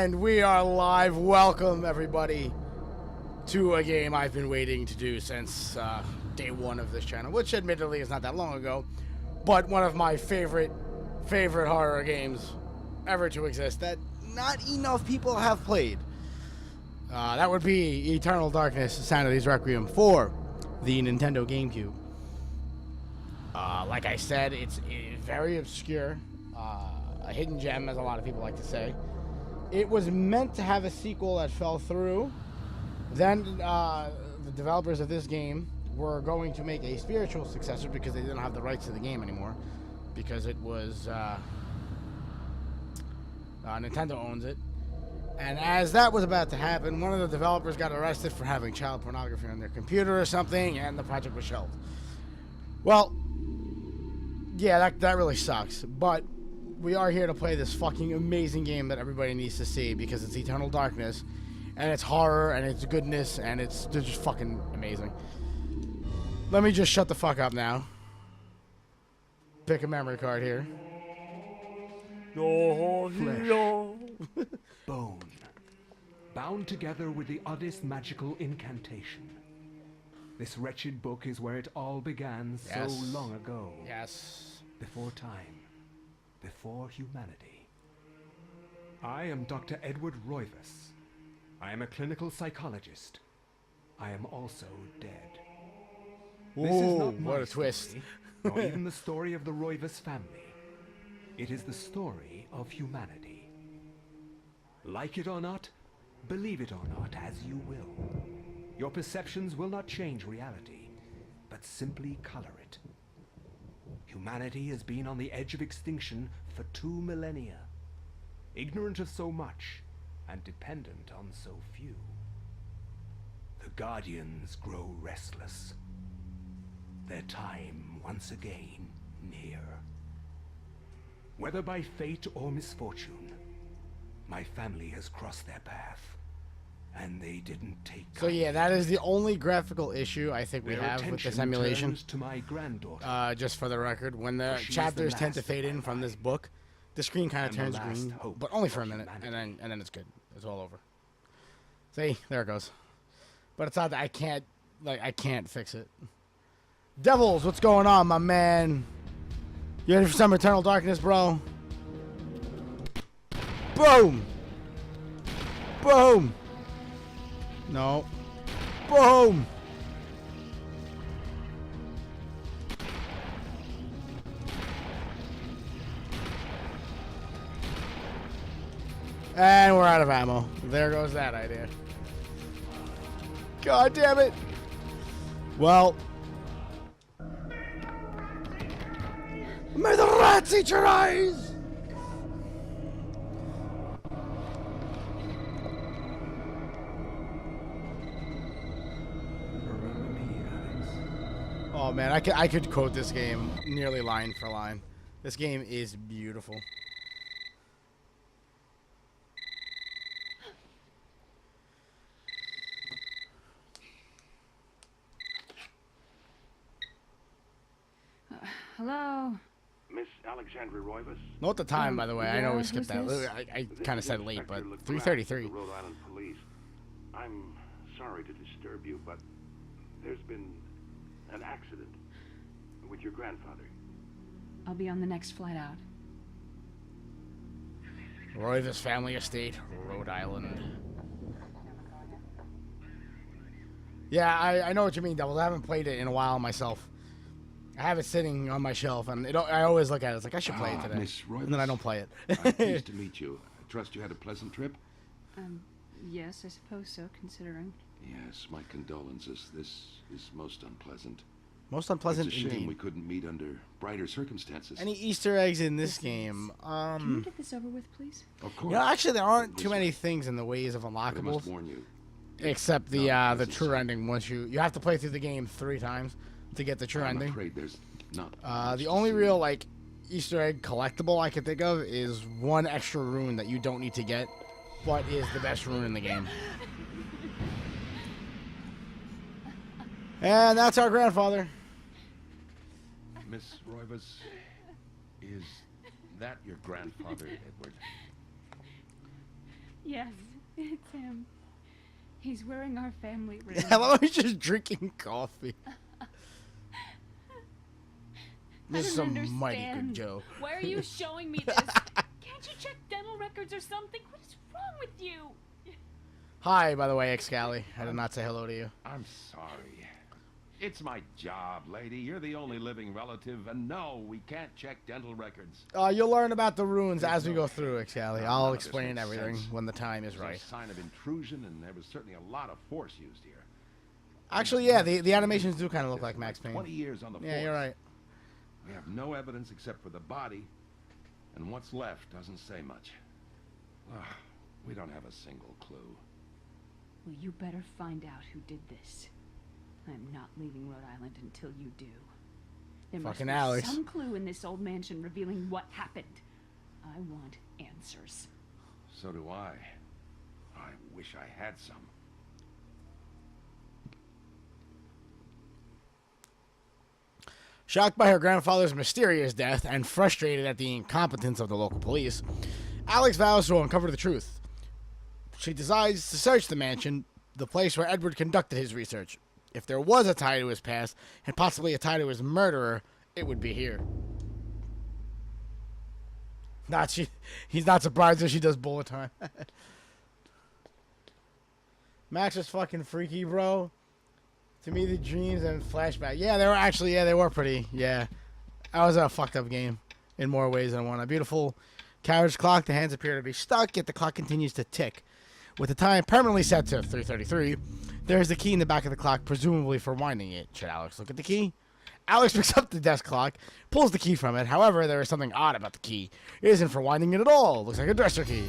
And we are live. Welcome, everybody, to a game I've been waiting to do since day one of this channel, which admittedly is not that long ago, but one of my favorite horror games ever to exist that not enough people have played. That would be Eternal Darkness, Sanity's Requiem for the Nintendo GameCube. Like I said, it's very obscure, a hidden gem, as a lot of people like to say. It was meant to have a sequel that fell through. Then the developers of this game were going to make a spiritual successor because they didn't have the rights to the game anymore, because it was Nintendo owns it. And as that was about to happen, one of the developers got arrested for having child pornography on their computer or something, and the project was shelved. Well, yeah, that really sucks, but we are here to play this fucking amazing game that everybody needs to see because it's Eternal Darkness, and it's horror, and it's goodness, and it's just fucking amazing. Let me just shut the fuck up now. Pick a memory card here. Flesh. Bone. Bound together with the oddest magical incantation. This wretched book is where it all began so long ago. Yes. Before time. Before humanity. I am Dr. Edward Roivas. I am a clinical psychologist. I am also dead. This is not my what a twist. Story, nor even the story of the Roivas family. It is the story of humanity. Like it or not, believe it or not, as you will. Your perceptions will not change reality, but simply color it. Humanity has been on the edge of extinction for 2 millennia, ignorant of so much and dependent on so few. The Guardians grow restless, their time once again near. Whether by fate or misfortune, my family has crossed their path, and they didn't take. So yeah, that is the only graphical issue I think we have with this emulation. To my granddaughter. Just for the record, when the chapters tend to fade in from this book, the screen kind of turns green, but only for a minute, and then it's good. It's all over. See, there it goes. But it's not that I can't fix it. Devils, what's going on, my man? You ready for some Eternal Darkness, bro? Boom! Boom! No. Boom! And we're out of ammo. There goes that idea. God damn it! Well, may the rats eat your eyes! Oh man, I could quote this game nearly line for line. This game is beautiful. Hello? Miss Alexandra Roivas? Note the time, by the way. I know we yeah, skipped that. who's I kind of said late, but Inspector 3:33. Rhode Island Police. I'm sorry to disturb you, but there's been an accident with your grandfather. I'll be on the next flight out. Roivas Family Estate, Rhode Island. Yeah, I know what you mean, Devils. I haven't played it in a while myself. I have it sitting on my shelf, and I always look at it. It's like, I should play it today. Miss Roivas, and then I don't play it. I'm pleased to meet you. I trust you had a pleasant trip? Yes, I suppose so, considering. Yes, my condolences. This is most unpleasant. Most unpleasant It's a shame indeed. we couldn't meet under brighter circumstances. Any Easter eggs in this game? Can we get this over with, please? Of course. You know, actually, there aren't too many things in the ways of But I must unlockables, warn you. except the true ending. Once you have to play through the game 3 times to get the true I'm ending. afraid there's not The only real like Easter egg collectible I can think of is one extra rune that you don't need to get, but is the best rune in the game. And that's our grandfather. Miss Roivas, is that your grandfather, Edward? Yes, it's him. He's wearing our family ring. Hello, he's just drinking coffee. This is some mighty good understand. Joe. Why are you showing me this? Can't you check dental records or something? What is wrong with you? Hi, by the way, Excali. I did not say hello to you. I'm sorry. It's my job, lady. You're the only living relative, and no, we can't check dental records. You'll learn about the runes There's as we no- go through, Excali. None I'll of this explain makes everything sense. when the time is There's right. a sign of intrusion, and there was certainly a lot of force used here. Actually, yeah, the animations do kind of look like Max Payne. 20 years on the Yeah, force. you're right. We have no evidence except for the body, and what's left doesn't say much. We don't have a single clue. Well, you better find out who did this. I'm not leaving Rhode Island until you do. There Fucking must be Alex. some clue in this old mansion revealing what happened. I want answers. So do I. I wish I had some. Shocked by her grandfather's mysterious death and frustrated at the incompetence of the local police, Alex vows to uncover the truth. She decides to search the mansion, the place where Edward conducted his research. If there was a tie to his past, and possibly a tie to his murderer, it would be here. He's not surprised that she does bullet time. Max is fucking freaky, bro. To me, the dreams and flashback. Yeah, they were pretty. Yeah. That was a fucked up game in more ways than one. A beautiful carriage clock. The hands appear to be stuck, yet the clock continues to tick. With the time permanently set to 3:33, there's the key in the back of the clock, presumably for winding it. Should Alex look at the key? Alex picks up the desk clock, pulls the key from it. However, there is something odd about the key. It isn't for winding it at all. Looks like a dresser key.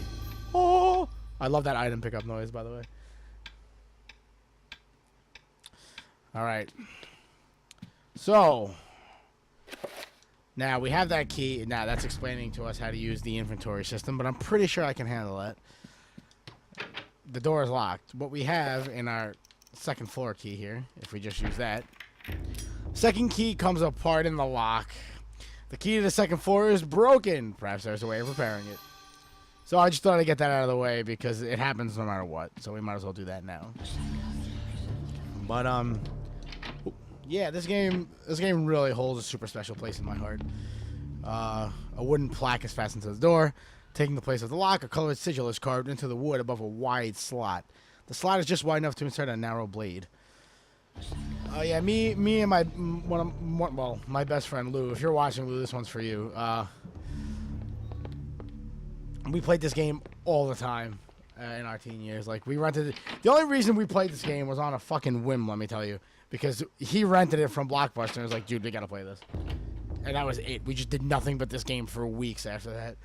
Oh! I love that item pickup noise, by the way. All right. So, now we have that key. Now, that's explaining to us how to use the inventory system, but I'm pretty sure I can handle that. The door is locked. What we have in our second floor key here, if we just use that, second key comes apart in the lock. The key to the second floor is broken. Perhaps there's a way of repairing it. So I just thought I'd get that out of the way because it happens no matter what. So we might as well do that now. But, yeah, this game really holds a super special place in my heart. A wooden plaque is fastened to the door. Taking the place of the lock, a colored sigil is carved into the wood above a wide slot. The slot is just wide enough to insert a narrow blade. Oh yeah, me and my best friend Lou. If you're watching, Lou, this one's for you. We played this game all the time in our teen years. Like, we rented it. The only reason we played this game was on a fucking whim, let me tell you. Because he rented it from Blockbuster and was like, dude, we gotta play this. And that was it. We just did nothing but this game for weeks after that.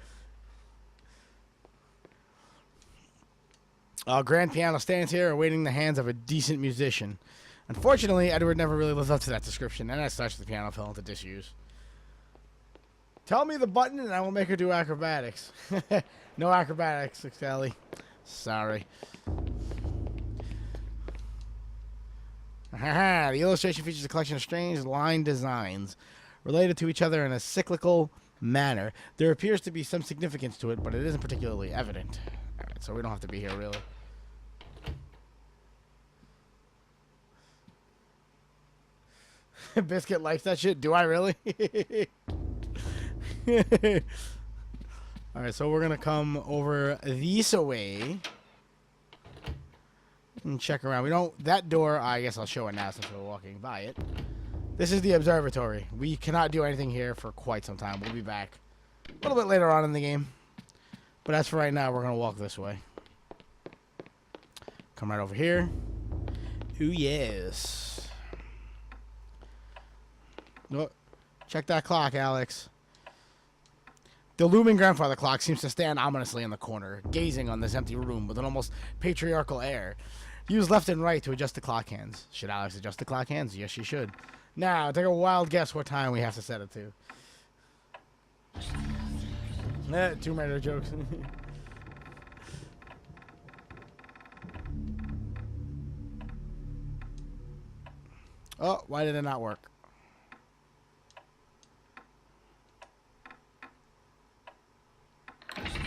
Grand piano stands here awaiting the hands of a decent musician. Unfortunately, Edward never really lived up to that description, and as such, the piano fell into disuse. Tell me the button, and I will make her do acrobatics. No acrobatics, Sally. Sorry. The illustration features a collection of strange line designs related to each other in a cyclical manner. There appears to be some significance to it, but it isn't particularly evident. Alright, so we don't have to be here, really. Biscuit likes that shit. Do I really? Alright, so we're going to come over this way and check around. We don't... That door, I guess I'll show it now since we're walking by it. This is the observatory. We cannot do anything here for quite some time. We'll be back a little bit later on in the game. But as for right now, we're going to walk this way. Come right over here. Ooh, yes. Oh, check that clock, Alex. The looming grandfather clock seems to stand ominously in the corner, gazing on this empty room with an almost patriarchal air. Use left and right to adjust the clock hands. Should Alex adjust the clock hands? Yes, she should. Now, take a wild guess what time we have to set it to. Two murder jokes. Oh, why did it not work?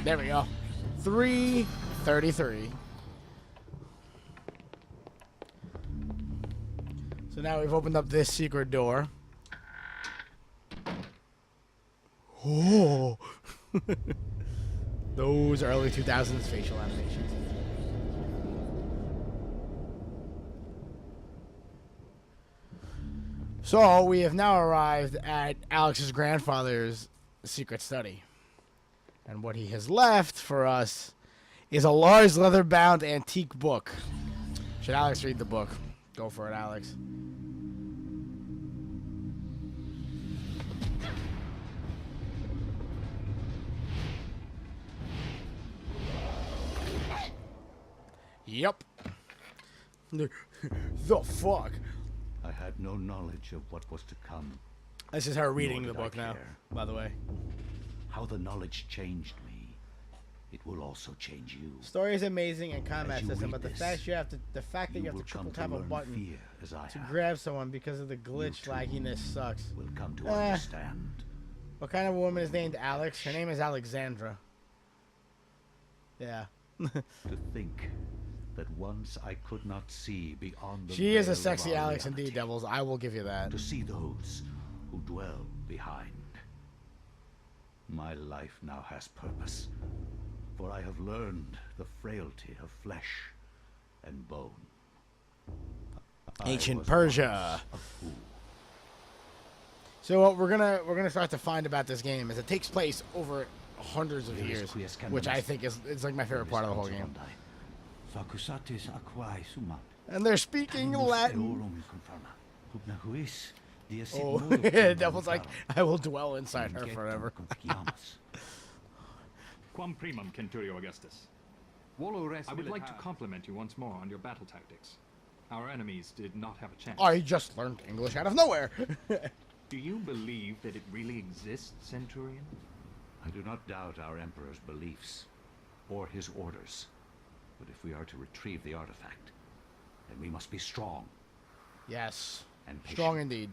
There we go. 3 33. So now we've opened up this secret door. Oh. Those early 2000s facial animations. So we have now arrived at Alex's grandfather's secret study. And what he has left for us is a large leather-bound antique book. Should Alex read the book? Go for it, Alex. Yep. The fuck? I had no knowledge of what was to come. This is her reading Nor the did I book now, care. by the way. How the knowledge changed me, it will also change you. Story is amazing and combat As you system, read but the this, fact you have to that you have will to come triple tap a learn button fear as I to have. grab someone because of the glitch too lagginess sucks. Will come to Eh. understand. What kind of woman is named Alex? Her name is Alexandra. Yeah. To think that once I could not see beyond the She is a veil of sexy our Alex reality, indeed, Devils. I will give you that. to see those who dwell behind. My life now has purpose, for I have learned the frailty of flesh and bone. I Ancient was Persia. once a fool. So what we're gonna start to find about this game is it takes place over hundreds of years, which I think is like my favorite part of the whole game. Facusatis aquae sumat. And they're speaking Animus Latin. eorum conferma. Hubna huis, dia sit Oh, modo cum Devil's like, voluntarum. I will dwell inside her Injectum forever. conficiamus. Quam primum, Centurio Augustus. I would like to compliment you once more on your battle tactics. Our enemies did not have a chance. I just learned English out of nowhere. Do you believe that it really exists, Centurion? I do not doubt our Emperor's beliefs or his orders. But if we are to retrieve the artifact, then we must be strong Yes. and patient. Strong indeed.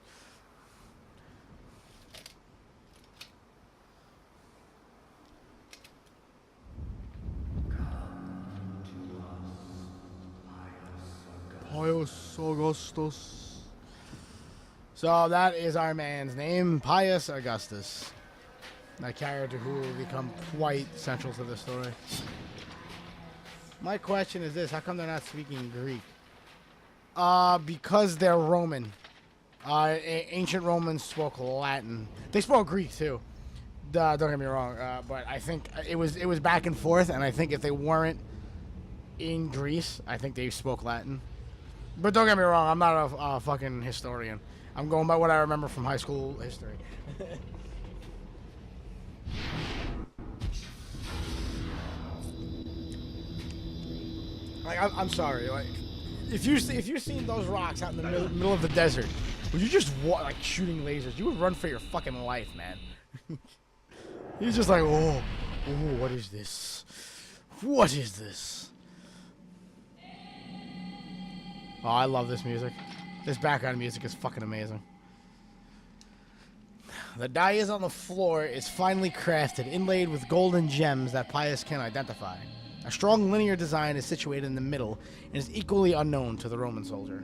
Pius Augustus. So that is our man's name, Pius Augustus. A character who will become quite central to the story. My question is this: how come they're not speaking Greek? Because they're Roman. Ancient Romans spoke Latin. They spoke Greek too. Don't get me wrong, but I think it was back and forth. And I think if they weren't in Greece, I think they spoke Latin. But don't get me wrong, I'm not a fucking historian. I'm going by what I remember from high school history. Like I'm sorry, like if you've seen those rocks out in the middle of the desert, would you just like shooting lasers? You would run for your fucking life, man. He's just like, oh, what is this? What is this? Oh, I love this music. This background music is fucking amazing. The dais on the floor is finely crafted, inlaid with golden gems that Pius can identify. A strong linear design is situated in the middle and is equally unknown to the Roman soldier.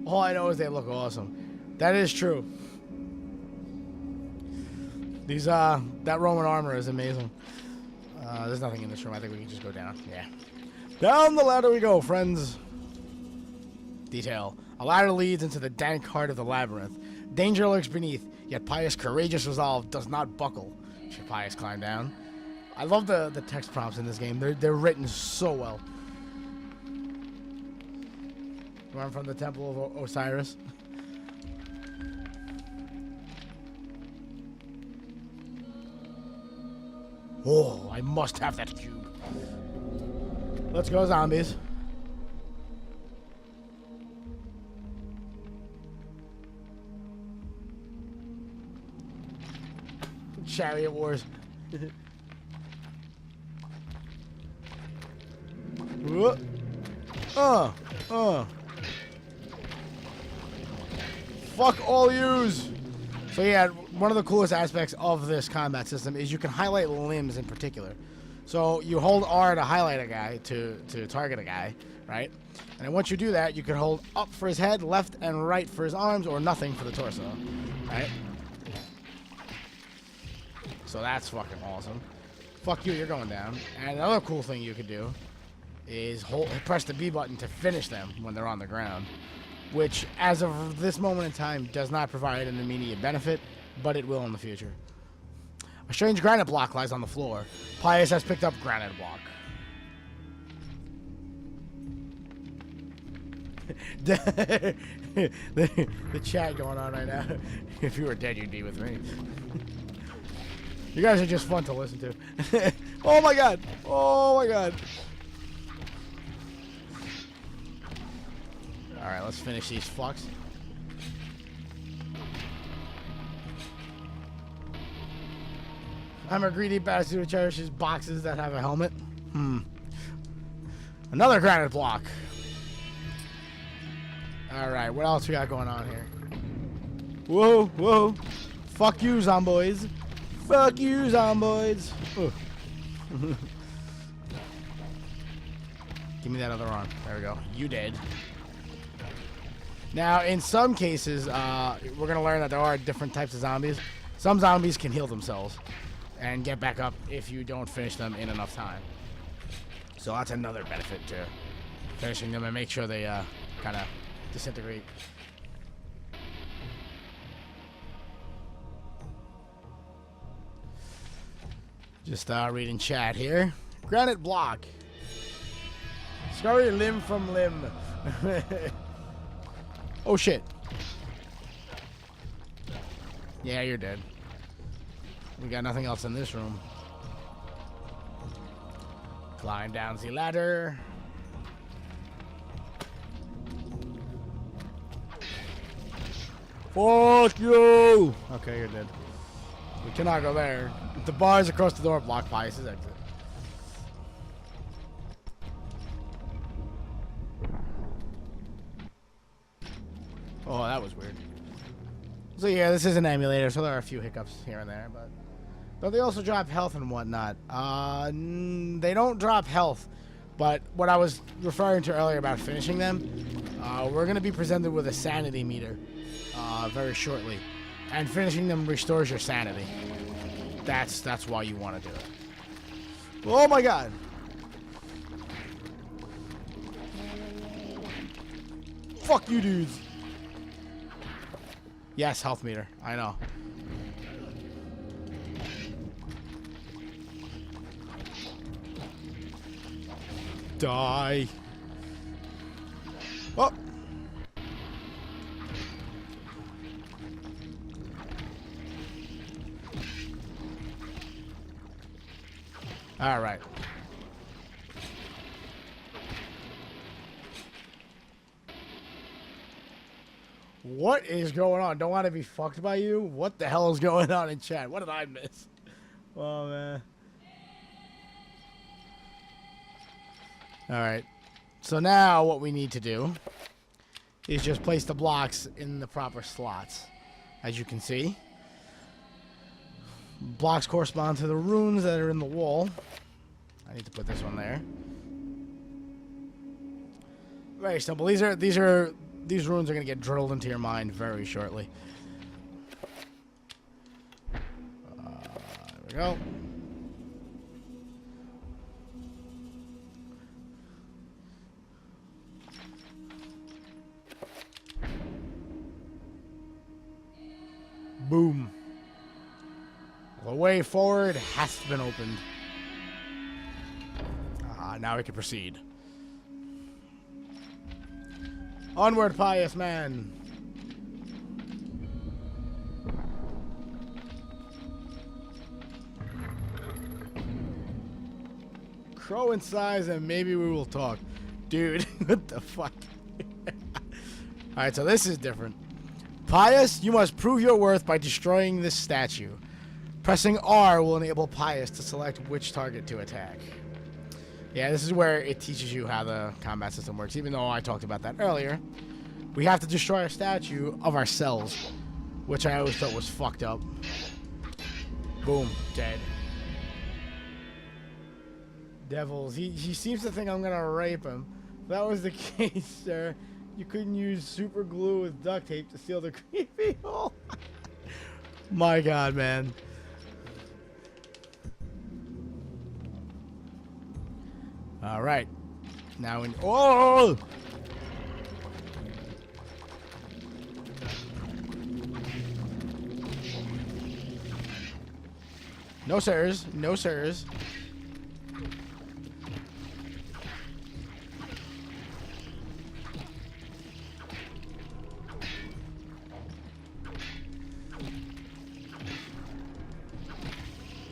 All I know is they look awesome. That is true. These that Roman armor is amazing. There's nothing in this room. I think we can just go down. Yeah. Down the ladder we go, friends. Detail. A ladder leads into the dank heart of the labyrinth. Danger lurks beneath, yet Pius' courageous resolve does not buckle. Should Pius climb down? I love the text prompts in this game. They're written so well. Run from the Temple of Osiris. Oh, I must have that cube. Let's go, zombies. Chariot Wars. Fuck all yous. So yeah, one of the coolest aspects of this combat system is you can highlight limbs in particular. So you hold R to highlight a guy, to target a guy, right? And then once you do that, you can hold up for his head, left and right for his arms, or nothing for the torso, right? So that's fucking awesome. Fuck you, you're going down. And another cool thing you could do is press the B button to finish them when they're on the ground, which, as of this moment in time, does not provide an immediate benefit, but it will in the future. A strange granite block lies on the floor. Pius has picked up granite block. the chat going on right now. If you were dead, you'd be with me. You guys are just fun to listen to. Oh my god! Oh my god! Alright, let's finish these fucks. I'm a greedy bastard who cherishes boxes that have a helmet. Another granite block. Alright, what else we got going on here? Whoa, whoa. Fuck you, zomboids. Fuck you, zomboids. Give me that other arm. There we go. You dead. Now, in some cases, we're going to learn that there are different types of zombies. Some zombies can heal themselves and get back up if you don't finish them in enough time. So that's another benefit to finishing them and make sure they kind of disintegrate. Just reading chat here. Granite block. Scurry limb from limb. Oh shit. Yeah, you're dead. We got nothing else in this room. Climb down the ladder. Fuck you! Okay, you're dead. We cannot go there. The bars across the door block Pius's exit. Oh, that was weird. So yeah, this is an emulator, so there are a few hiccups here and there, but they also drop health and whatnot. They don't drop health, but what I was referring to earlier about finishing them, we're going to be presented with a sanity meter very shortly, and finishing them restores your sanity. That's why you want to do it. Oh my god! Fuck you, dudes! Yes, health meter. I know. Die. Oh. All right. What is going on? Don't want to be fucked by you? What the hell is going on in chat? What did I miss? Oh, man. Alright. So now what we need to do is just place the blocks in the proper slots. As you can see. Blocks correspond to the runes that are in the wall. I need to put this one there. Very simple. These runes are going to get drilled into your mind very shortly. There we go. Boom. The way forward has been opened. Now we can proceed. Onward, pious man. Crow in size and maybe we will talk. Dude, what the fuck? Alright, so this is different. Pious, you must prove your worth by destroying this statue. Pressing R will enable Pious to select which target to attack. Yeah, this is where it teaches you how the combat system works. Even though I talked about that earlier, we have to destroy a statue of ourselves, which I always thought was fucked up. Boom, dead. Devils. He seems to think I'm gonna rape him. If that was the case, sir, you couldn't use super glue with duct tape to seal the creepy hole. My God, man. All right. Now in oh. No sirs, no sirs.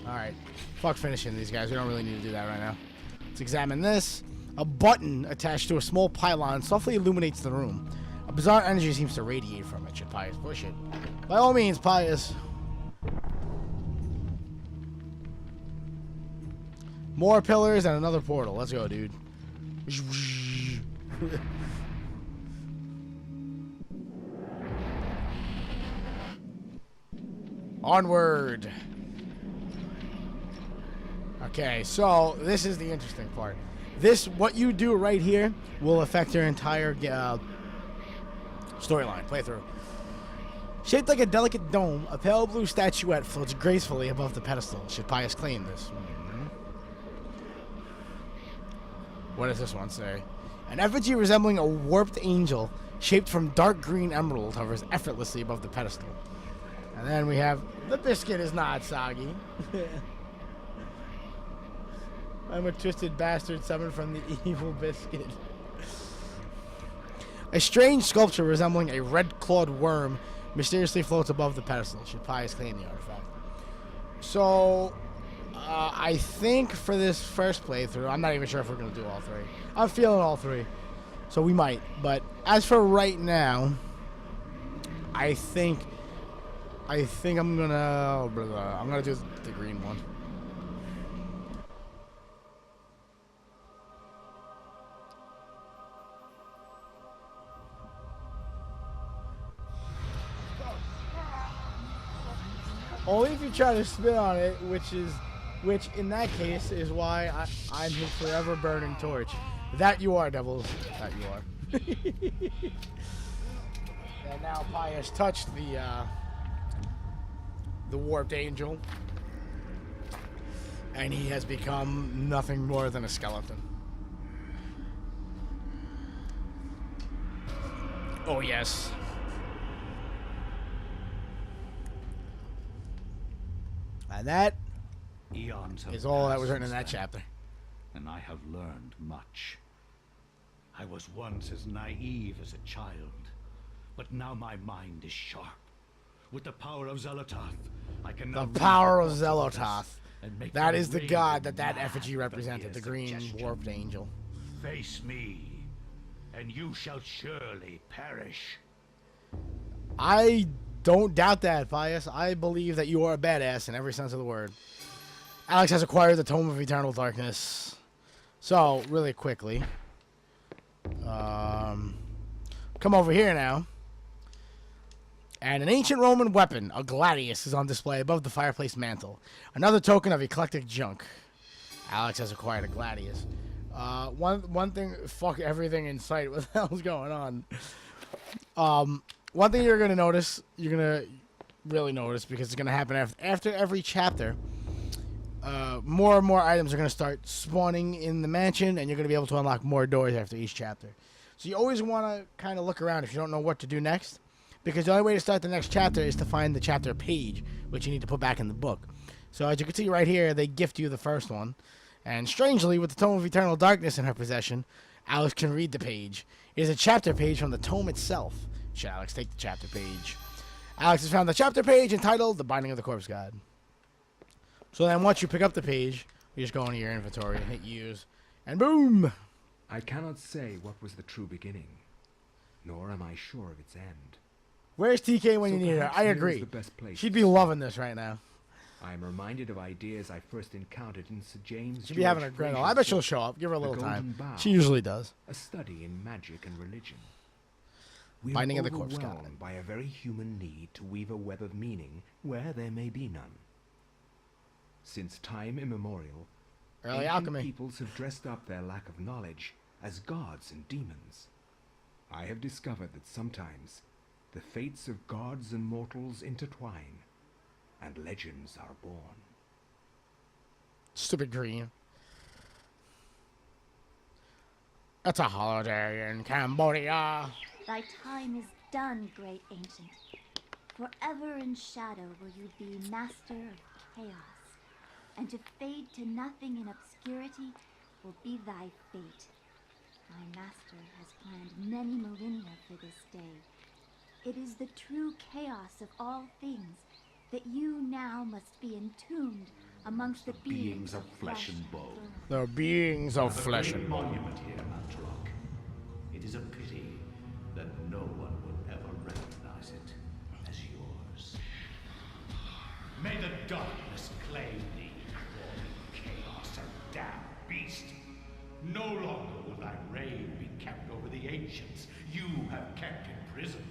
Alright. Fuck finishing these guys. We don't really need to do that right now. Let's examine this. A button attached to a small pylon softly illuminates the room. A bizarre energy seems to radiate from it. Should Pius push it? By all means, Pius. More pillars and another portal. Let's go, dude. Onward. Okay, so this is the interesting part. What you do right here will affect your entire storyline playthrough. Shaped like a delicate dome, a pale blue statuette floats gracefully above the pedestal. Should Pius claim this? What does this one say? An effigy resembling a warped angel, shaped from dark green emerald, hovers effortlessly above the pedestal. And then we have the biscuit is not soggy. I'm a twisted bastard summoned from the evil biscuit. A strange sculpture resembling a red-clawed worm mysteriously floats above the pedestal. Should Pius claim the artifact? So, I think for this first playthrough, I'm not even sure if we're going to do all three. I'm feeling all three, so we might. But as for right now, I think I'm gonna do the green one. Only if you try to spit on it, which in that case is why I'm his forever burning torch. That you are, devils. That you are. And now Pius touched the warped angel, and he has become nothing more than a skeleton. Oh yes. And that is all that was written in that chapter. And I have learned much. I was once as naive as a child, but now my mind is sharp. With the power of Zelototh, I can now the power of Zelototh. That is the god that effigy represented, the green warped angel. Face me, and you shall surely perish. I don't doubt that, Pius. I believe that you are a badass in every sense of the word. Alex has acquired the Tome of Eternal Darkness. So, really quickly, come over here now. And an ancient Roman weapon, a gladius, is on display above the fireplace mantle. Another token of eclectic junk. Alex has acquired a gladius. One thing, fuck everything in sight. What the hell's going on? One thing you're gonna really notice, because it's gonna happen after every chapter. More and more items are gonna start spawning in the mansion, and you're gonna be able to unlock more doors after each chapter. So you always want to kind of look around if you don't know what to do next. Because the only way to start the next chapter is to find the chapter page, which you need to put back in the book. So as you can see right here, they gift you the first one. And strangely, with the Tome of Eternal Darkness in her possession, Alex can read the page. It is a chapter page from the tome itself. Should Alex take the chapter page? Alex has found the chapter page entitled The Binding of the Corpse God. So then once you pick up the page, you just go into your inventory and hit use. And boom! I cannot say what was the true beginning, nor am I sure of its end. Where's TK when you need her? I agree. She'd be loving this right now. I am reminded of ideas I first encountered in Sir James. She'd be having a great. I bet she'll show up. Give her a little time. She usually does. A study in magic and religion. We Binding of the Corpse God. By a very human need to weave a web of meaning where there may be none. Since time immemorial, Early Ancient alchemy. peoples have dressed up their lack of knowledge as gods and demons. I have discovered that sometimes the fates of gods and mortals intertwine, and legends are born. Stupid green. It's a holiday in Cambodia. Thy time is done, great ancient. Forever in shadow will you be master of chaos, and to fade to nothing in obscurity will be thy fate. My master has planned many millennia for this day. It is the true chaos of all things that you now must be entombed amongst the beings of flesh and bone. The beings of flesh and bone. Monument here, Mantrok. It is a pity that no one will ever recognize it as yours. May the darkness claim thee, crawling chaos and damn beast. No longer will thy reign be kept over the ancients you have kept imprisoned.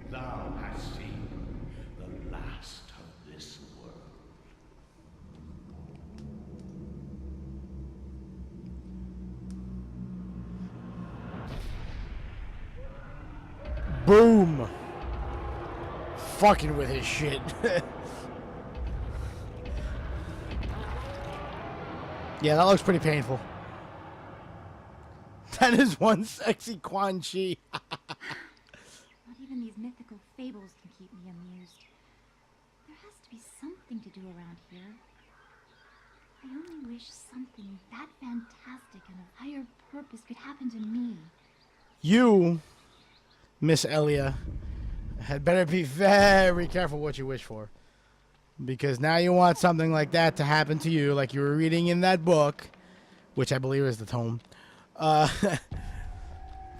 Thou hast seen the last of this world. Boom. Fucking with his shit. Yeah, that looks pretty painful. That is one sexy Quan Chi. Not even these mythical fables can keep me amused. There has to be something to do around here. I only wish something that fantastic and of higher purpose could happen to me. You, Miss Elia, had better be very careful what you wish for. Because now you want something like that to happen to you, like you were reading in that book, which I believe is the tome. I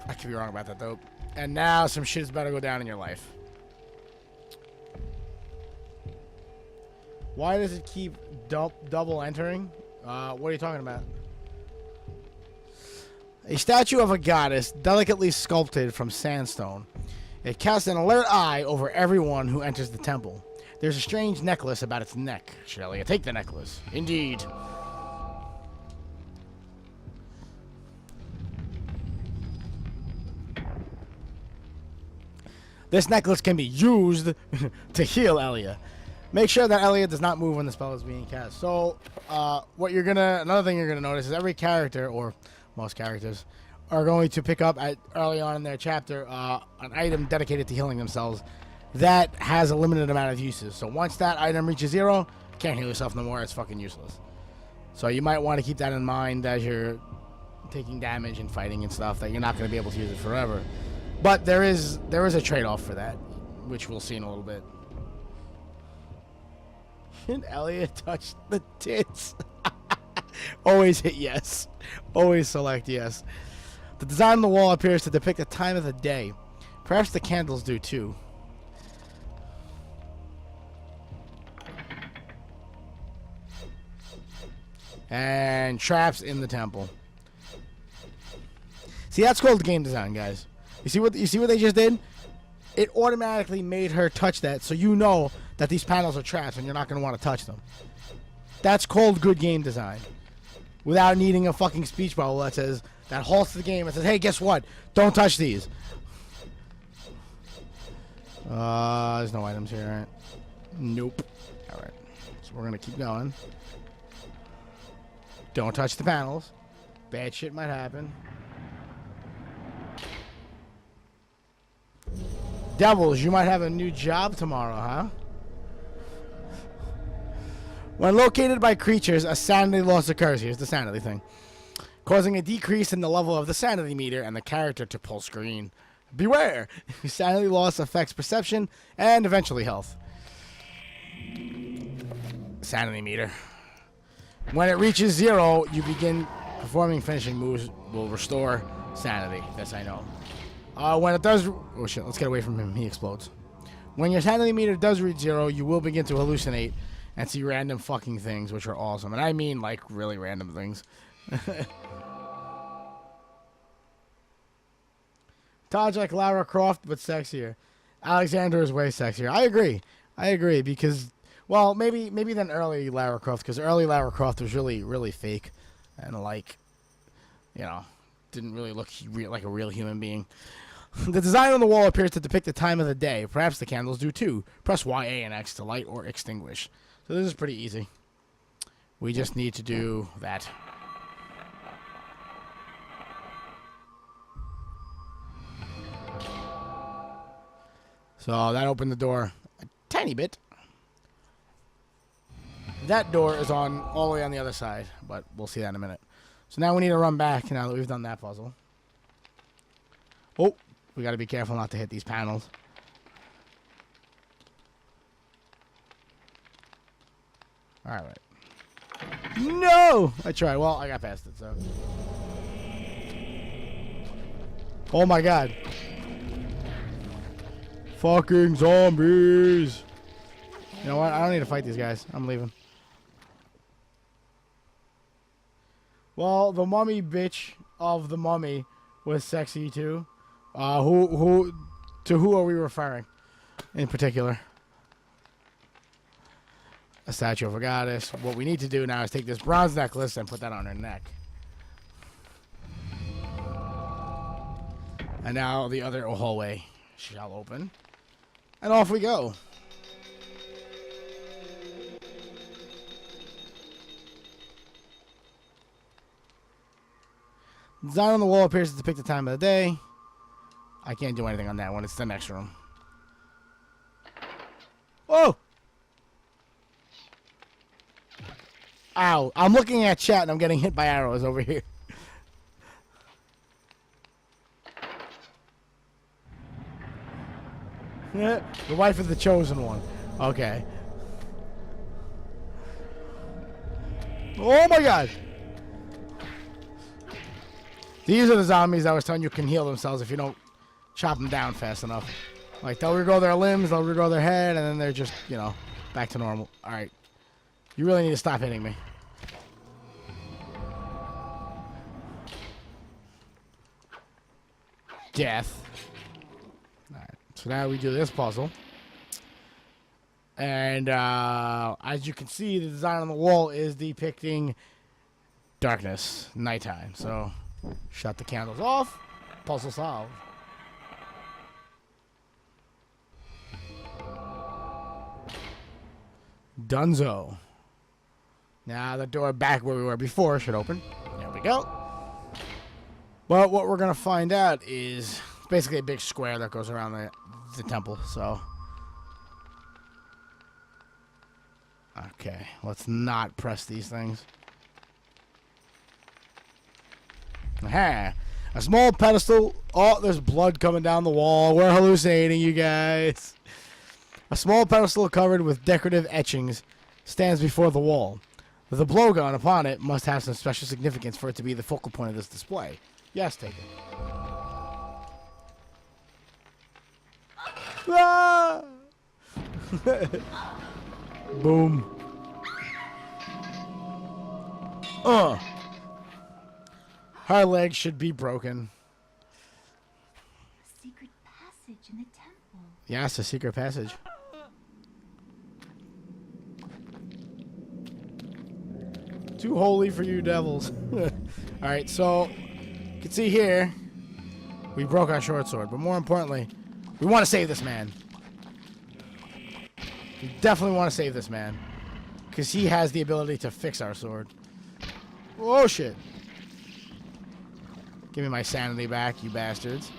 could be wrong about that, though. And now some shit's about to go down in your life. Why does it keep double entering? What are you talking about? A statue of a goddess, delicately sculpted from sandstone. It casts an alert eye over everyone who enters the temple. There's a strange necklace about its neck. Shall I take the necklace? Indeed. This necklace can be used to heal Elia. Make sure that Elia does not move when the spell is being cast. So, another thing you're gonna notice is every character, or most characters, are going to pick up early on in their chapter an item dedicated to healing themselves that has a limited amount of uses. So once that item reaches 0, can't heal yourself no more. It's fucking useless. So you might want to keep that in mind as you're taking damage and fighting and stuff, that you're not going to be able to use it forever. But there is a trade-off for that, which we'll see in a little bit. Can Elliot touch the tits? Always hit yes. Always select yes. The design on the wall appears to depict the time of the day. Perhaps the candles do too. And traps in the temple. See, that's called game design, guys. You see what they just did? It automatically made her touch that, so you know that these panels are traps and you're not going to want to touch them. That's called good game design. Without needing a fucking speech bubble that says, that halts the game and says, hey, guess what? Don't touch these. There's no items here, right? Nope. Alright. So we're going to keep going. Don't touch the panels. Bad shit might happen. Devils, you might have a new job tomorrow, huh? When located by creatures, a sanity loss occurs. Here's the sanity thing. Causing a decrease in the level of the sanity meter and the character to pull screen. Beware! Sanity loss affects perception and eventually health. Sanity meter. When it reaches 0, you begin performing finishing moves will restore sanity. This I know. When it does... Oh shit, let's get away from him. He explodes. When your sanity meter does reach 0, you will begin to hallucinate and see random fucking things, which are awesome. And I mean, like, really random things. Todd's like Lara Croft, but sexier. Alexander is way sexier. I agree, because Well, maybe than early Lara Croft, because early Lara Croft was really fake, and like, you know, didn't really look like a real human being. The design on the wall appears to depict the time of the day. Perhaps the candles do too. Press Y, A, and X to light or extinguish. So this is pretty easy. We just need to do that. So that opened the door a tiny bit. That door is on all the way on the other side, but we'll see that in a minute. So now we need to run back now that we've done that puzzle. Oh, we got to be careful not to hit these panels. All right. No! I tried. Well, I got past it, so. Oh my god. Fucking zombies. You know what? I don't need to fight these guys. I'm leaving. Well, the mummy bitch of the mummy was sexy too. Who are we referring in particular? A statue of a goddess. What we need to do now is take this bronze necklace and put that on her neck. And now the other hallway shall open. And off we go. Design on the wall appears to depict the time of the day. I can't do anything on that one. It's the next room. Oh! Ow. I'm looking at chat and I'm getting hit by arrows over here. The wife of the chosen one. Okay. Oh my god. These are the zombies I was telling you can heal themselves if you don't chop them down fast enough. Like, they'll regrow their limbs, they'll regrow their head, and then they're just, you know, back to normal. Alright. You really need to stop hitting me. Death. Alright. So now we do this puzzle. And, as you can see, the design on the wall is depicting darkness, nighttime. So, shut the candles off. Puzzle solved. Dunzo. Now the door back where we were before should open. There we go. But what we're going to find out is basically a big square that goes around the temple. So, okay, let's not press these things. Aha! A small pedestal. Oh, there's blood coming down the wall. We're hallucinating, you guys. A small pedestal covered with decorative etchings stands before the wall. The blowgun upon it must have some special significance for it to be the focal point of this display. Yes, take it. Ah! Boom. Her leg should be broken. A secret passage in the temple. Yes, a secret passage. Too holy for you devils. Alright, so you can see here we broke our short sword, but more importantly, we want to save this man. We definitely want to save this man, because he has the ability to fix our sword. Oh shit. Give me my sanity back, you bastards.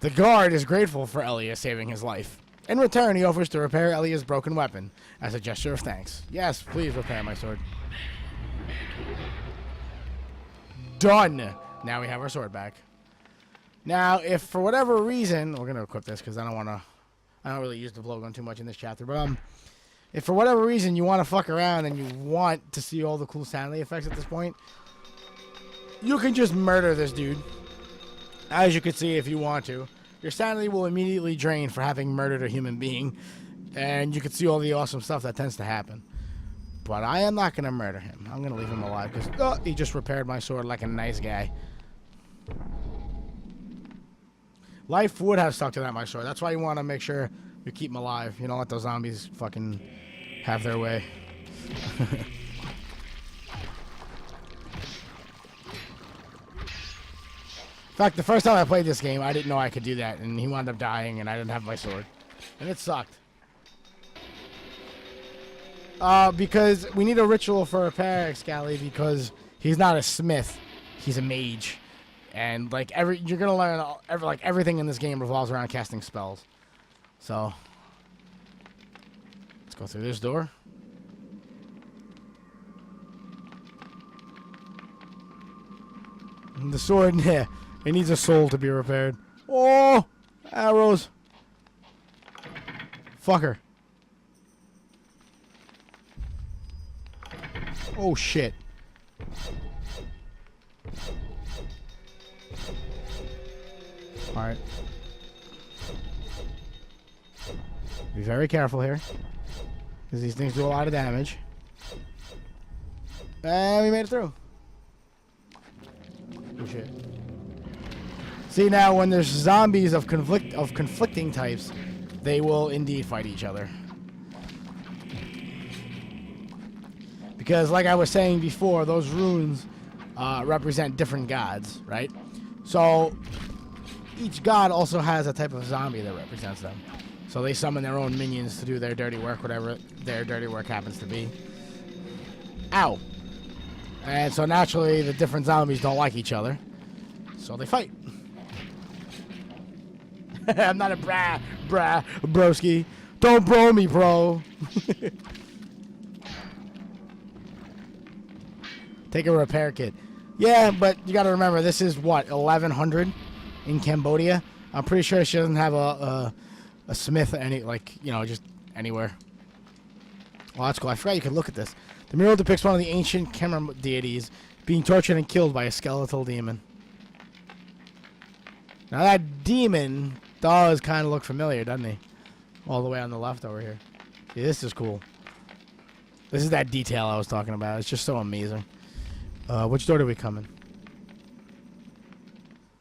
The guard is grateful for Elia saving his life. In return, he offers to repair Elia's broken weapon as a gesture of thanks. Yes, please repair my sword. Done! Now we have our sword back. Now, if for whatever reason, we're going to equip this because I don't really use the blowgun too much in this chapter, but if for whatever reason you want to fuck around and you want to see all the cool sanity effects at this point, you can just murder this dude. As you can see, if you want to. Your sanity will immediately drain for having murdered a human being, and you can see all the awesome stuff that tends to happen. But I am not going to murder him. I'm going to leave him alive because he just repaired my sword like a nice guy. Life would have stuck to that much short. That's why you want to make sure you keep them alive. You don't let those zombies fucking have their way. In fact, the first time I played this game, I didn't know I could do that, and he wound up dying, and I didn't have my sword. And it sucked. Because we need a ritual for Repair Scally, because he's not a smith, he's a mage. And, like, you're gonna learn, everything in this game revolves around casting spells. So, let's go through this door. And the sword, yeah. It needs a soul to be repaired. Oh! Arrows. Fucker. Oh, shit. Alright. Be very careful here. Because these things do a lot of damage. And we made it through. Oh, shit. See, now when there's zombies of conflicting types, they will indeed fight each other. Because, like I was saying before, those runes represent different gods, right? So each god also has a type of zombie that represents them. So they summon their own minions to do their dirty work, whatever their dirty work happens to be. Ow! And so naturally, the different zombies don't like each other, so they fight. I'm not a broski. Don't bro me, bro. Take a repair kit. Yeah, but you gotta remember, this is what, 1100 in Cambodia? I'm pretty sure she doesn't have a smith just anywhere. Well, that's cool. I forgot you could look at this. The mural depicts one of the ancient Khmer deities being tortured and killed by a skeletal demon. Now that demon does kind of look familiar, doesn't he? All the way on the left over here. Yeah, this is cool. This is that detail I was talking about. It's just so amazing. Which door do we come in?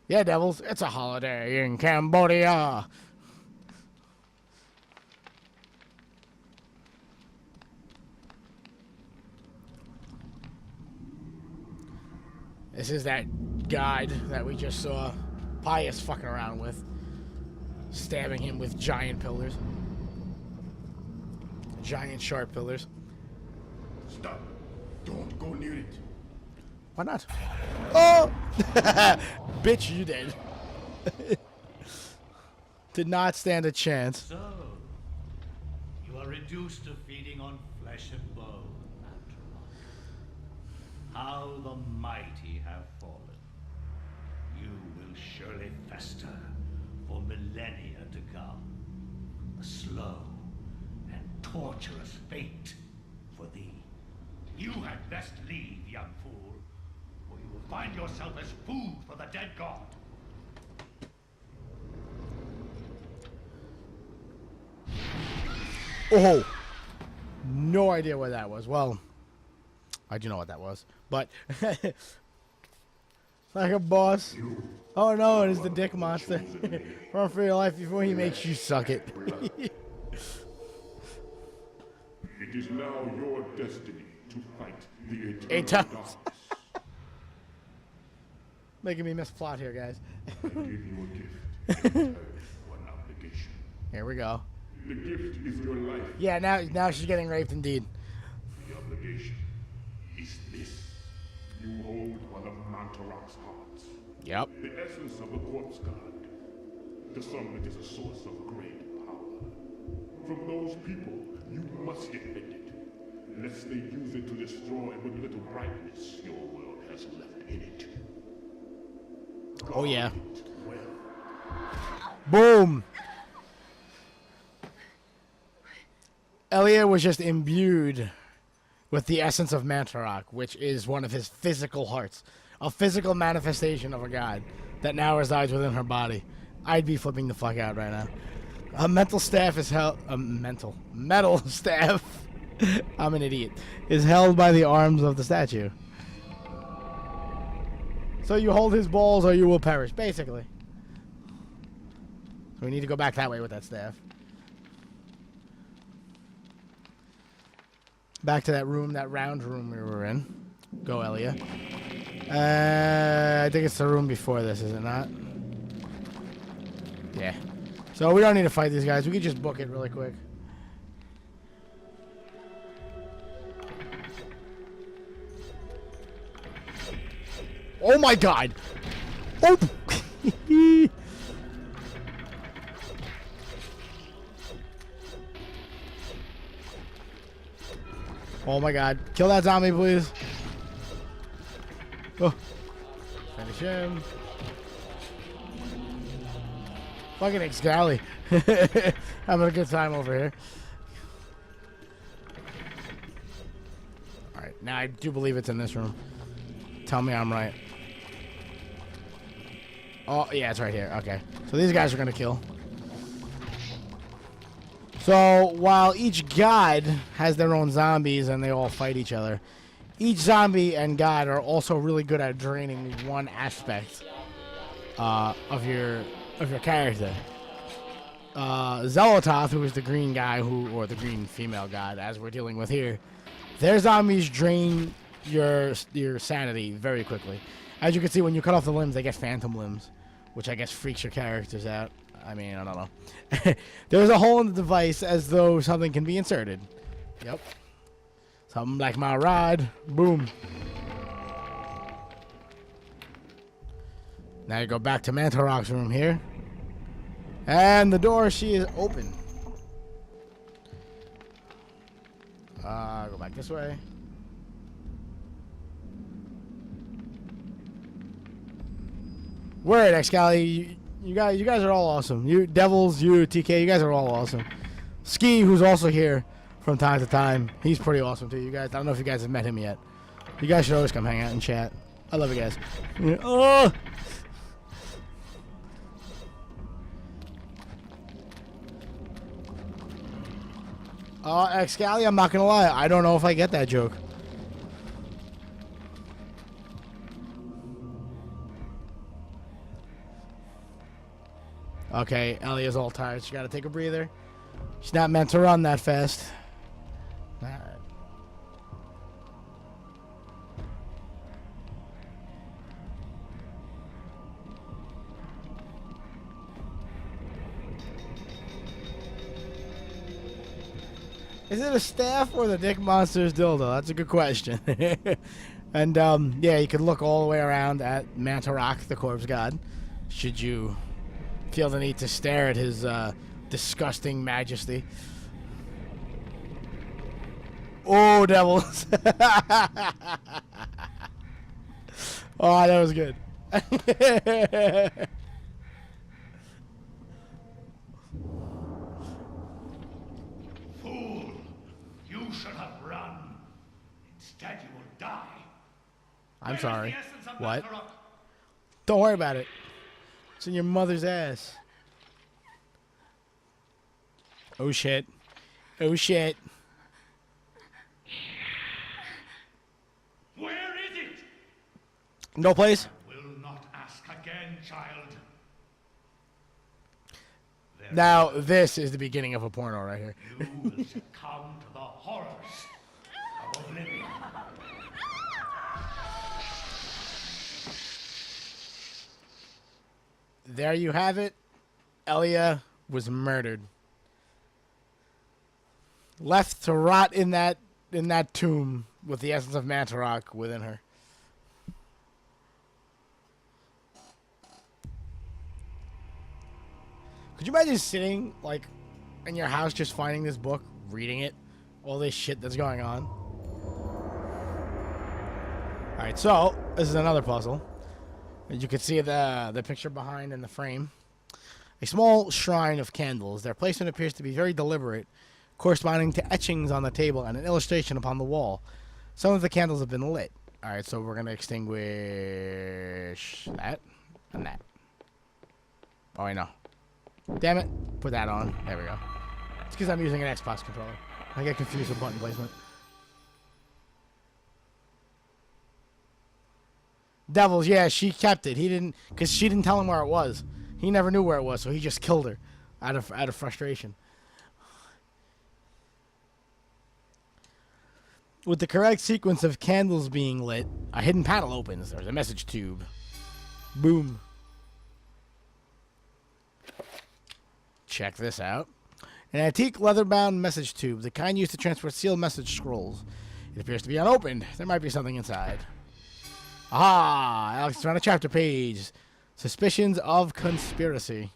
Yeah, devils. It's a holiday in Cambodia. This is that guide that we just saw Pius fucking around with. Stabbing him with giant pillars. Giant sharp pillars. Stop. Don't go near it. Why not? Oh! Bitch, you did. Did not stand a chance. So, you are reduced to feeding on flesh and bone, Antoine. How the mighty have fallen. You will surely fester for millennia to come. A slow and torturous fate for thee. You had best leave, young fool, or you will find yourself as food for the dead god. Oh! No idea what that was. Well, I do know what that was. But, like a boss. Oh no, it is the dick monster. Run for your life before he makes you suck it. It is now your destiny to fight the eternal 8 times. darkness. Making me miss plot here, guys. I give you a gift. One obligation. Here we go. The gift is your life. Yeah, now she's getting raped indeed. The obligation is this. You hold one of Mantarok's hearts. Yep. The essence of the corpse god. To some it is a source of great power. From those people, you must defend it. Lest they use it to destroy what little brightness your world has left in it. Oh yeah. Guard it well. Boom! Elliot was just imbued with the essence of Mantarok, which is one of his physical hearts. A physical manifestation of a god that now resides within her body. I'd be flipping the fuck out right now. A mental staff is held... A metal staff... I'm an idiot. Is held by the arms of the statue. So you hold his balls or you will perish, basically. We need to go back that way with that staff. Back to that room, that round room we were in. Go, Elia. I think it's the room before this, is it not? Yeah. So we don't need to fight these guys. We can just book it really quick. Oh my god! Oh! Oh my god. Kill that zombie, please. Oh. Finish him. Fucking Excali. Having a good time over here. Alright, now I do believe it's in this room. Tell me I'm right. Oh, yeah, it's right here. Okay. So these guys are going to kill. So while each god has their own zombies and they all fight each other, each zombie and god are also really good at draining one aspect of your character. Zelototh, who is the green guy or the green female god, as we're dealing with here, their zombies drain your sanity very quickly. As you can see, when you cut off the limbs, they get phantom limbs, which I guess freaks your characters out. I mean, I don't know. There's a hole in the device as though something can be inserted. Yep. Something like my rod. Boom. Now you go back to Mantarok's room here. And the door, she is open. Go back this way. Word, Excali. You guys are all awesome. You Devils, you TK, you guys are all awesome. Ski, who's also here from time to time, he's pretty awesome too. You guys, I don't know if you guys have met him yet. You guys should always come hang out and chat. I love you guys. Oh! Excali, I'm not gonna lie. I don't know if I get that joke. Okay, Elia's all tired. She gotta take a breather. She's not meant to run that fast. Alright. Is it a staff or the Dick Monster's dildo? That's a good question. And, yeah, you could look all the way around at Mantarok, the corpse god, should you feel the need to stare at his disgusting majesty. Oh, devils. Oh, that was good. Fool! You should have run. Instead, you will die. I'm sorry. What? Don't worry about it. It's in your mother's ass. Oh shit. Oh shit. Where is it? No place? I will not ask again, child. Now, this is the beginning of a porno right here. You will succumb to the horrors of oblivion. There you have it. Elia was murdered. Left to rot in that tomb with the essence of Mantarok within her. Could you imagine sitting like in your house just finding this book, reading it, all this shit that's going on? Alright, so this is another puzzle. As you can see the picture behind in the frame. A small shrine of candles. Their placement appears to be very deliberate, corresponding to etchings on the table and an illustration upon the wall. Some of the candles have been lit. Alright, so we're going to extinguish that and that. Oh, I know. Damn it. Put that on. There we go. It's because I'm using an Xbox controller. I get confused with button placement. Devils, yeah, she kept it. He didn't, because she didn't tell him where it was. He never knew where it was, so he just killed her. out of frustration. With the correct sequence of candles being lit, a hidden panel opens. There's a message tube. Boom. Check this out. An antique leather-bound message tube, the kind used to transport sealed message scrolls. It appears to be unopened. There might be something inside. Ah, Alex found a chapter page. Suspicions of conspiracy.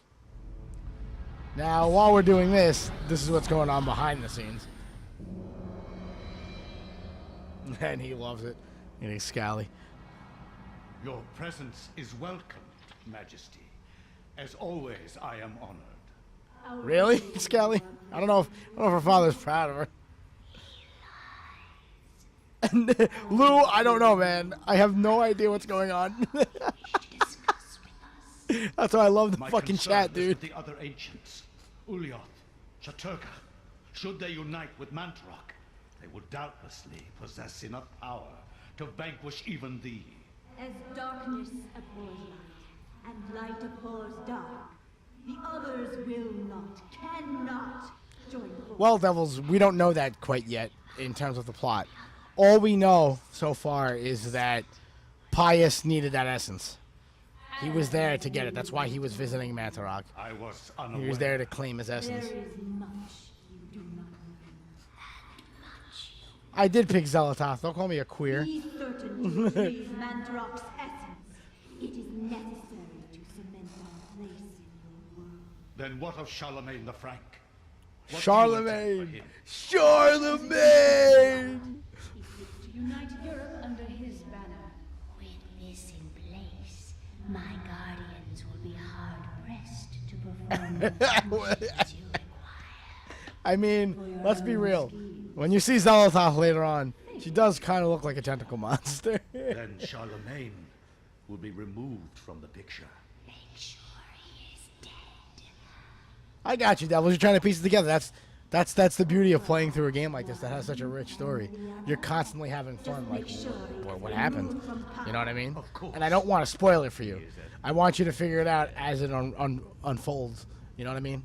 Now, while we're doing this is what's going on behind the scenes. And he loves it. And he's scally. Your presence is welcome, Majesty. As always, I am honored. Really, Scally? I don't know if her father's proud of her. And Lou, I don't know, man. I have no idea what's going on. That's why I love the fucking chat, dude. The other ancients, Ulyaoth, Shaturka, should they unite with Mantarok, they would doubtlessly possess enough power to vanquish even thee. As darkness abhors light, and light abhors dark, the others will not, cannot join forces. Well, Devils, we don't know that quite yet in terms of the plot. All we know so far is that Pius needed that essence. He was there to get it. That's why he was visiting Mantarok. I was unaware. He was there to claim his essence. There is much you do not know. I did pick Zelatoth. Don't call me a queer. Be certain to retrieve Mantarok's essence. It is necessary to cement our place in the world. Then what of Charlemagne the Frank? What Charlemagne! Charlemagne! He seeks to unite Europe under his banner. With this in place, my guardians will be hard-pressed to perform the duties you require. I mean, let's be real. When you see Zelatoth later on, she does kind of look like a tentacle monster. Then Charlemagne will be removed from the picture. Make sure he is dead. I got you, Devils. You're trying to piece it together. That's the beauty of playing through a game like this that has such a rich story. You're constantly having fun. Like, what happened? You know what I mean? Of course. And I don't want to spoil it for you. I want you to figure it out as it unfolds. You know what I mean?